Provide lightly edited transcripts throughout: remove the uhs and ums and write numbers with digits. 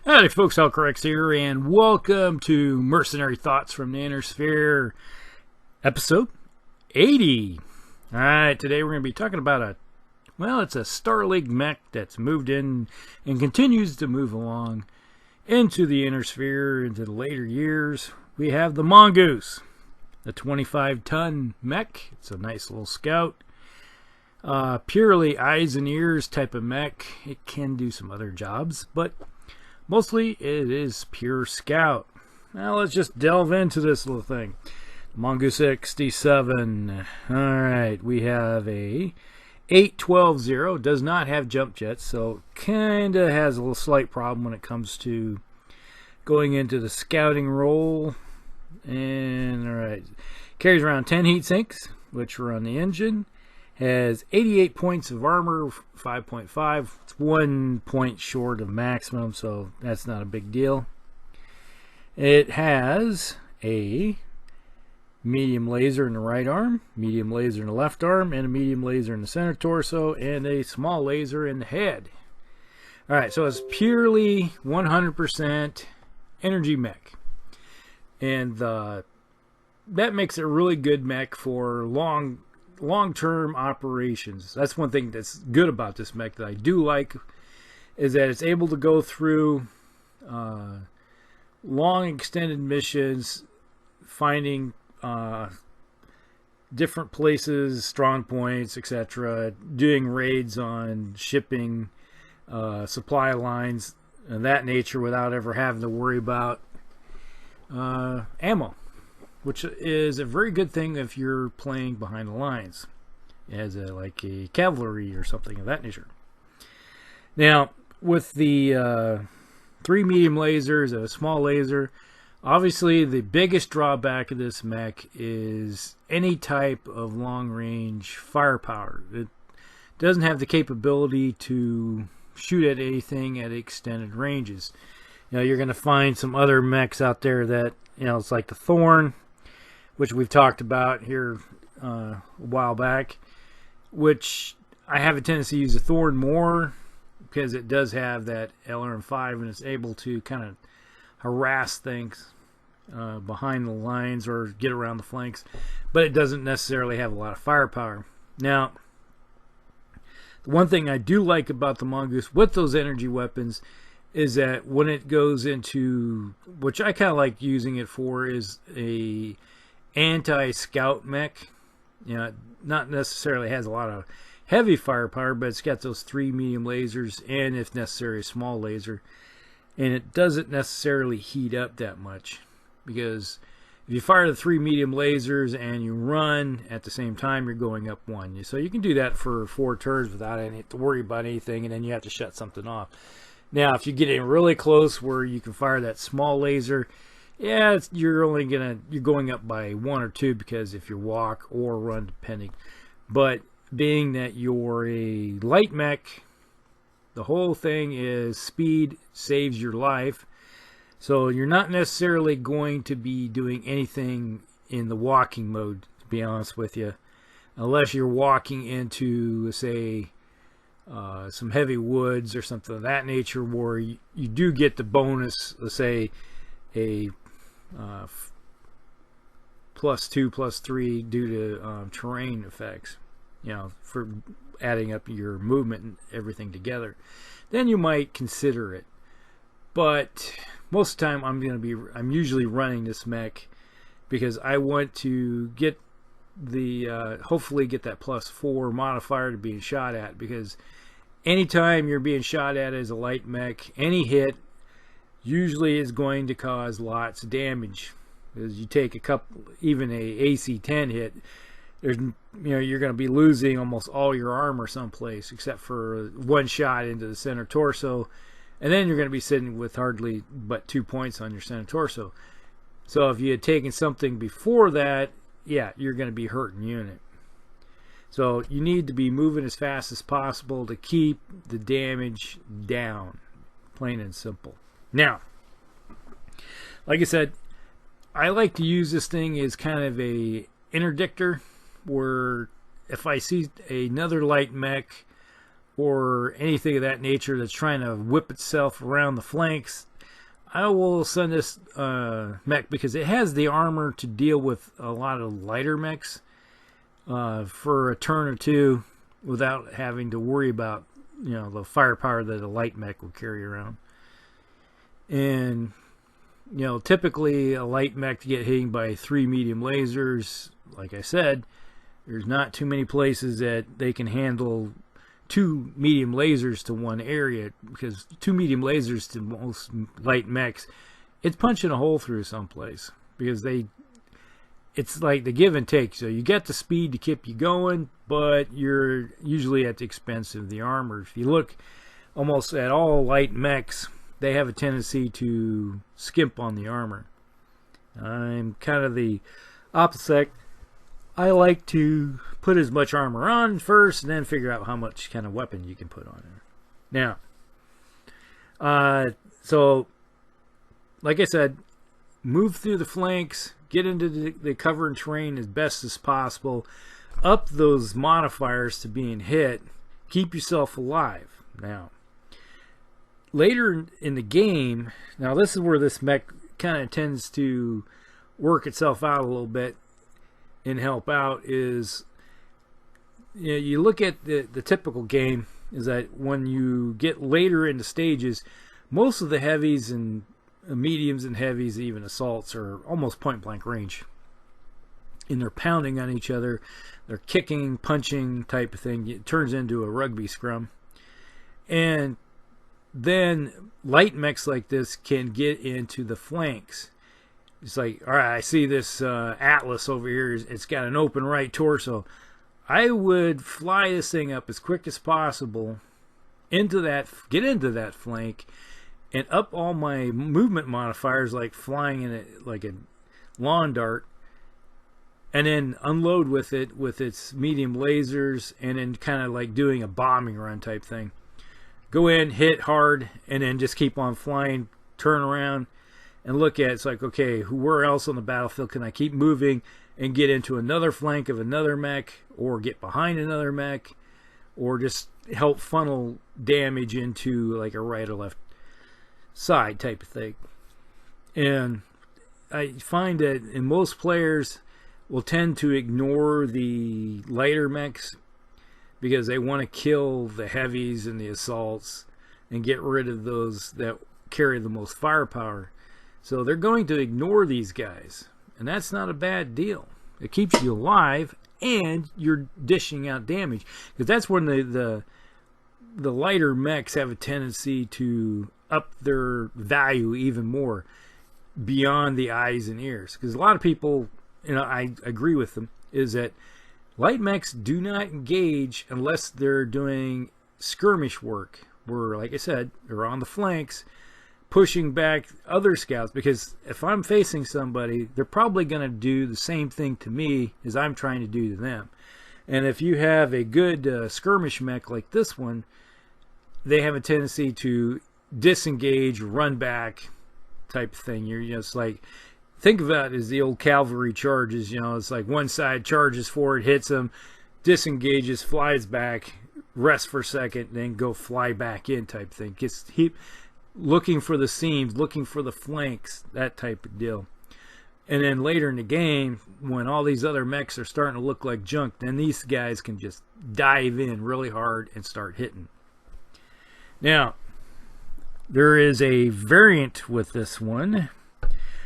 Howdy folks, Hellcorrex here, and welcome to Mercenary Thoughts from the Inner Sphere, episode 80. Alright, today we're going to be talking about it's a Star League mech that's moved in and continues to move along into the Inner Sphere into the later years. We have the Mongoose, the 25-ton mech. It's a nice little scout. Purely eyes and ears type of mech. It can do some other jobs, but mostly it is pure scout. Now let's just delve into this little thing. MON-67. Alright, we have a 812-0. Does not have jump jets, so kinda has a little slight problem when it comes to going into the scouting role. And alright, carries around 10 heat sinks, which are on the engine. Has 88 points of armor, 5.5. It's 1 point short of maximum, so that's not a big deal. It has a medium laser in the right arm, medium laser in the left arm, and a medium laser in the center torso, and a small laser in the head. Alright, so it's purely 100% energy mech. And that makes it a really good mech for long-term operations. That's one thing that's good about this mech that I do like, is that it's able to go through long extended missions, finding different places, strong points, etc., doing raids on shipping, supply lines and that nature without ever having to worry about ammo, which is a very good thing if you're playing behind the lines as like a cavalry or something of that nature. Now, with the 3 medium lasers and a small laser, obviously the biggest drawback of this mech is any type of long-range firepower. It doesn't have the capability to shoot at anything at extended ranges. You know, you're going to find some other mechs out there that, you know, it's like the Thorn, which we've talked about here a while back, which I have a tendency to use the Thorn more because it does have that LRM-5 and it's able to kind of harass things behind the lines or get around the flanks, but it doesn't necessarily have a lot of firepower. Now, the one thing I do like about the Mongoose with those energy weapons is that when it goes into, which I kind of like using it for, is a anti-scout mech. You know, not necessarily has a lot of heavy firepower, but it's got those 3 medium lasers and, if necessary, a small laser. And it doesn't necessarily heat up that much, because if you fire the 3 medium lasers and you run at the same time, you're going up 1. So you can do that for 4 turns without any to worry about anything, and then you have to shut something off. Now, if you get in really close where you can fire that small laser, yeah, you're going up by 1 or 2, because if you walk or run, depending. But being that you're a light mech, the whole thing is speed saves your life. So you're not necessarily going to be doing anything in the walking mode, to be honest with you, unless you're walking into, say, some heavy woods or something of that nature, where you do get the bonus, let's say a +2, +3 due to terrain effects, you know, for adding up your movement and everything together. Then you might consider it. But most of the time I'm usually running this mech because I want to get the hopefully get that +4 modifier to being shot at, because anytime you're being shot at as a light mech, any hit usually is going to cause lots of damage. As you take a couple, even a AC-10 hit, there's, you know, you're going to be losing almost all your armor someplace except for 1 shot into the center torso, and then you're going to be sitting with hardly but 2 points on your center torso. So if you had taken something before that, yeah, you're going to be hurting unit. So you need to be moving as fast as possible to keep the damage down, plain and simple. Now, like I said, I like to use this thing as kind of a interdictor, where if I see another light mech or anything of that nature that's trying to whip itself around the flanks, I will send this mech because it has the armor to deal with a lot of lighter mechs for a turn or two without having to worry about, you know, the firepower that a light mech will carry around. And, you know, typically a light mech to get hit by 3 medium lasers, like I said, there's not too many places that they can handle 2 medium lasers to one area, because 2 medium lasers to most light mechs, it's punching a hole through someplace, because it's like the give and take. So you get the speed to keep you going, but you're usually at the expense of the armor. If you look almost at all light mechs, they have a tendency to skimp on the armor. I'm kind of the opposite. I like to put as much armor on first and then figure out how much kind of weapon you can put on there. Now, so like I said, move through the flanks, get into the cover and terrain as best as possible, up those modifiers to being hit, keep yourself alive. Now, later in the game, now this is where this mech kind of tends to work itself out a little bit and help out, is, you know, you look at the typical game is that when you get later into stages, most of the heavies and mediums and heavies, even assaults, are almost point blank range, and they're pounding on each other, they're kicking, punching type of thing. It turns into a rugby scrum. And then light mechs like this can get into the flanks. It's like, all right, I see this Atlas over here. It's got an open right torso. I would fly this thing up as quick as possible into that, get into that flank, and up all my movement modifiers, like flying in it like a lawn dart, and then unload with it with its medium lasers, and then kind of like doing a bombing run type thing. Go in, hit hard, and then just keep on flying, turn around, and look at it. It's like, okay, where else on the battlefield can I keep moving and get into another flank of another mech, or get behind another mech, or just help funnel damage into like a right or left side type of thing. And I find that in most players will tend to ignore the lighter mechs because they want to kill the heavies and the assaults and get rid of those that carry the most firepower. So they're going to ignore these guys, and that's not a bad deal. It keeps you alive and you're dishing out damage, because that's when the lighter mechs have a tendency to up their value even more beyond the eyes and ears. Because a lot of people, you know, I agree with them, is that light mechs do not engage unless they're doing skirmish work, where, like I said, they're on the flanks pushing back other scouts. Because if I'm facing somebody, they're probably going to do the same thing to me as I'm trying to do to them. And if you have a good skirmish mech like this one, they have a tendency to disengage, run back type of thing. You're just like, think of it as the old cavalry charges. You know, it's like one side charges forward, hits them, disengages, flies back, rests for a second, then go fly back in type thing. Keep looking for the seams, looking for the flanks, that type of deal. And then later in the game, when all these other mechs are starting to look like junk, then these guys can just dive in really hard and start hitting. Now, there is a variant with this one,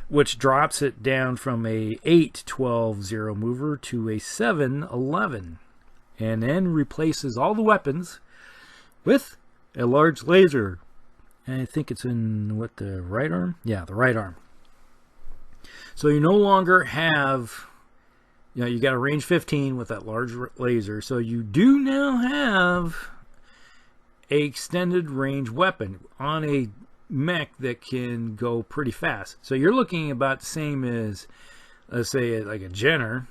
which drops it down from a 8-12-0 mover to a 7-11, and then replaces all the weapons with a large laser. And I think it's in, what, the right arm? Yeah, the right arm. So you no longer have, you know, you got a range 15 with that large laser. So you do now have a extended range weapon on a mech that can go pretty fast. So you're looking about the same as, let's say, like a Jenner,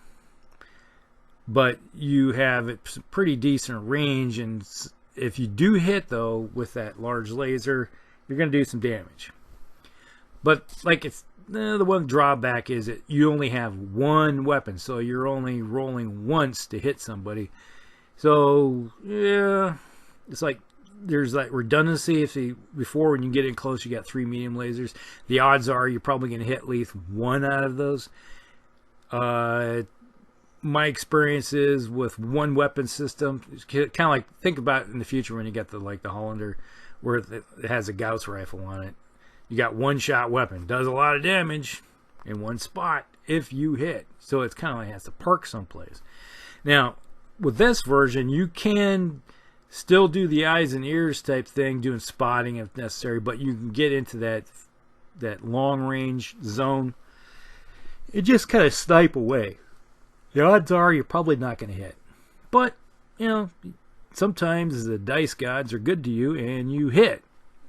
but you have a pretty decent range. And if you do hit, though, with that large laser, you're going to do some damage. But like, it's the one drawback is that you only have one weapon, so you're only rolling once to hit somebody. So yeah, it's like there's like redundancy. Before, when you get in close, you got 3 medium lasers. The odds are you're probably going to hit at least 1 out of those. My experiences with 1 weapon system, kind of like, think about it in the future when you get the Hollander, where it has a Gauss rifle on it. You got 1-shot weapon, does a lot of damage in 1 spot if you hit. So it's kind of like it has to park someplace. Now, with this version, you can still do the eyes and ears type thing, doing spotting if necessary, but you can get into that long range zone. It just kind of snipe away. The odds are you're probably not going to hit. But, you know, sometimes the dice gods are good to you and you hit.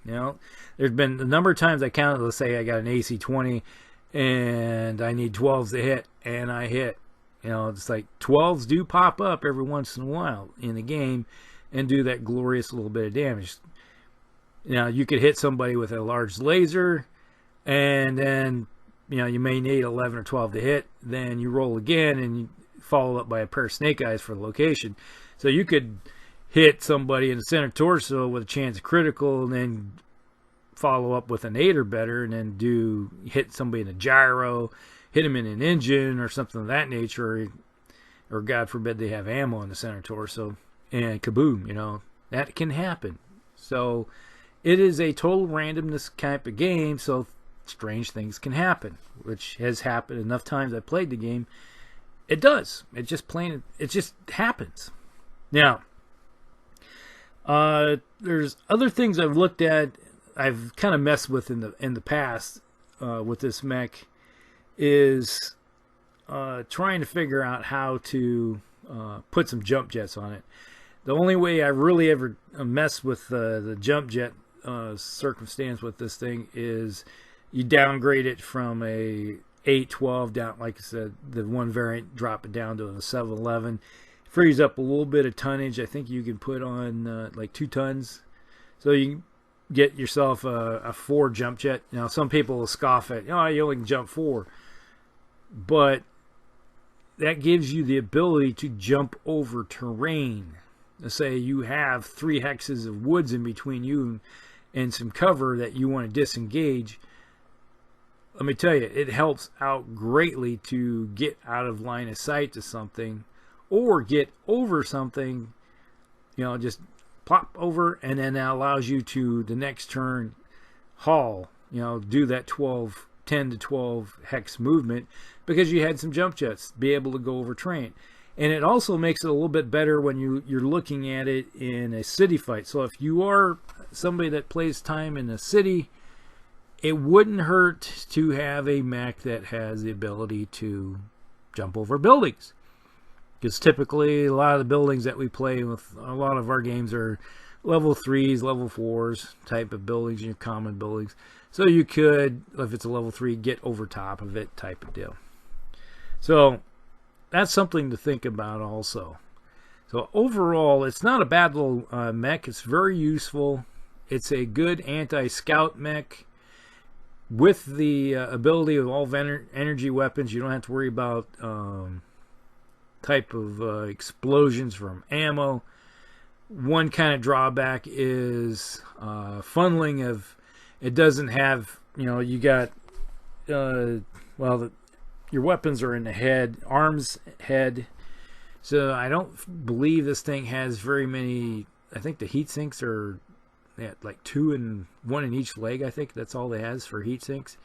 You know, there's been a number of times I counted, let's say I got an AC 20 and I need 12s to hit, and I hit. You know, it's like 12s do pop up every once in a while in the game and do that glorious little bit of damage. Now, you could hit somebody with a large laser, and then, you know, you may need 11 or 12 to hit. Then you roll again, and you follow up by a pair of snake eyes for the location. So you could hit somebody in the center torso with a chance of critical, and then follow up with an 8 or better, and then hit somebody in a gyro, hit him in an engine or something of that nature, or God forbid they have ammo in the center torso, and kaboom, you know, that can happen. So it is a total randomness type of game, so strange things can happen, which has happened enough times I played the game. It does. It just happens. Now, there's other things I've looked at, I've kind of messed with in the past with this mech, is trying to figure out how to put some jump jets on it. The only way I really ever messed with the jump jet circumstance with this thing is you downgrade it from a 812 down, like I said, the 1 variant, drop it down to a 711. Frees up a little bit of tonnage. I think you can put on like 2 tons. So you can get yourself a 4 jump jet. Now, some people will scoff at, oh, you only can jump 4. But that gives you the ability to jump over terrain. Let's say you have 3 hexes of woods in between you and some cover that you want to disengage. Let me tell you, it helps out greatly to get out of line of sight to something, or get over something, you know, just plop over, and then that allows you to, the next turn, haul, you know, do that 10 to 12 hex movement, because you had some jump jets, be able to go over terrain. And it also makes it a little bit better when you're looking at it in a city fight. So if you are somebody that plays time in a city, it wouldn't hurt to have a mech that has the ability to jump over buildings. Because typically a lot of the buildings that we play with, a lot of our games are level 3s, level 4s type of buildings, your common buildings. So you could, if it's a level 3, get over top of it type of deal. So that's something to think about also. So overall, it's not a bad little mech. It's very useful. It's a good anti-scout mech. With the ability of all energy weapons, you don't have to worry about type of explosions from ammo. One kind of drawback is funneling of, it doesn't have, you know, you got, your weapons are in the head, arms, head. So I don't believe this thing has very many, I think the heat sinks are like 2 and 1 in each leg. I think that's all it has for heat sinks.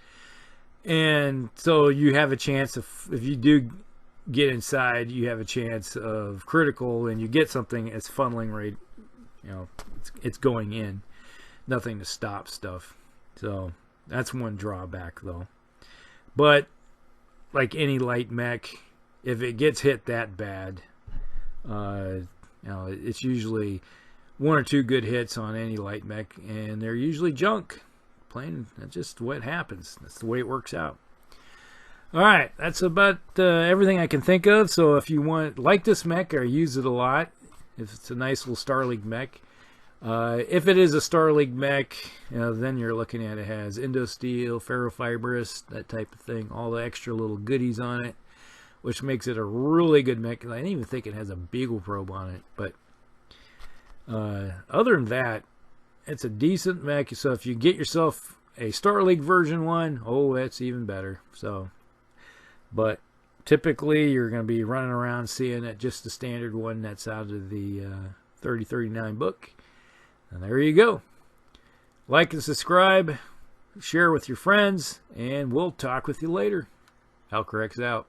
And so you have a chance of, if you do get inside, you have a chance of critical, and you get something, it's funneling right, you know, it's going in, nothing to stop stuff. So that's one drawback though. But like any light mech, if it gets hit that bad, you know, it's usually 1 or 2 good hits on any light mech, and they're usually junk. Plain, that's just what happens. That's the way it works out. Alright, that's about everything I can think of. So if you like this mech or use it a lot, if it's a nice little Star League mech, if it is a Star League mech, you know, then you're looking at it has Indosteel, ferrofibrous, that type of thing, all the extra little goodies on it, which makes it a really good mech. I didn't even think it has a beagle probe on it, but other than that, it's a decent mech. So if you get yourself a Star League version 1, oh, that's even better. So, but typically you're going to be running around seeing it just the standard one that's out of the 3039 book. And there you go. Like and subscribe, share with your friends, and we'll talk with you later. Alcorrect's out.